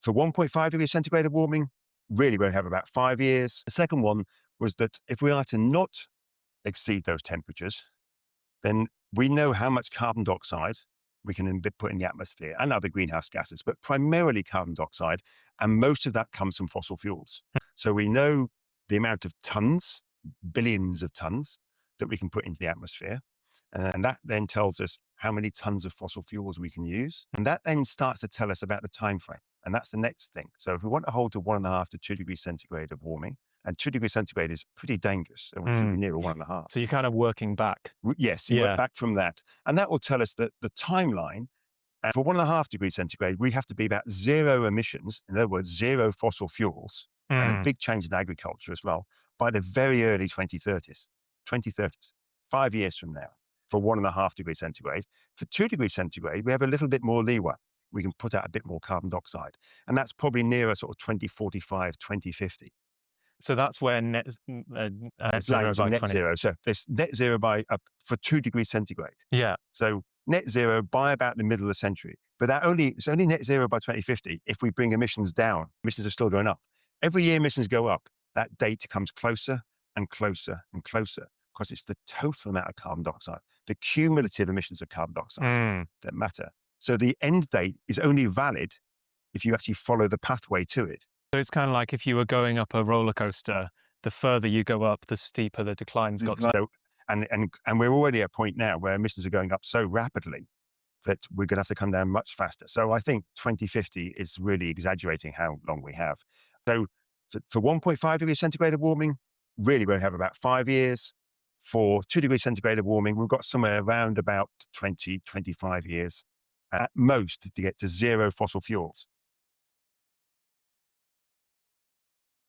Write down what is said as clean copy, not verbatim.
For 1.5 degrees centigrade of warming, really we only have about 5 years. The second one was that if we are to not exceed those temperatures, then we know how much carbon dioxide we can put in the atmosphere and other greenhouse gases, but primarily carbon dioxide. And most of that comes from fossil fuels. So we know the amount of tons, billions of tons, that we can put into the atmosphere. And that then tells us how many tons of fossil fuels we can use. And that then starts to tell us about the time frame. And that's the next thing. So if we want to hold to 1.5 to 2 degrees centigrade of warming, and 2 degrees centigrade is pretty dangerous, so we should be Mm. nearer 1.5. So you're kind of working back. Yes, you work back from that. And that will tell us that the timeline, and for 1.5 degrees centigrade, we have to be about zero emissions, in other words, zero fossil fuels, and a Mm. big change in agriculture as well, by the very early 2030s. 2030s, 5 years from now, for 1.5 degrees centigrade. For 2 degrees centigrade, we have a little bit more leeway. We can put out a bit more carbon dioxide. And that's probably nearer sort of 2045, 2050. So that's where net It's zero language of by net 20. zero. So there's net zero for 2 degrees centigrade. Yeah. So net zero by about the middle of the century. But it's only net zero by 2050 if we bring emissions down. Emissions are still going up. Every year emissions go up. That date comes closer and closer and closer because it's the total amount of carbon dioxide, the cumulative emissions of carbon dioxide Mm. that matter. So the end date is only valid if you actually follow the pathway to it. So it's kind of like if you were going up a roller coaster, the further you go up, the steeper the decline's got to. So, and we're already at a point now where emissions are going up so rapidly that we're going to have to come down much faster. So I think 2050 is really exaggerating how long we have. So for 1.5 degrees centigrade of warming, really we only have about 5 years. For 2 degrees centigrade of warming, we've got somewhere around about 20, 25 years at most to get to zero fossil fuels.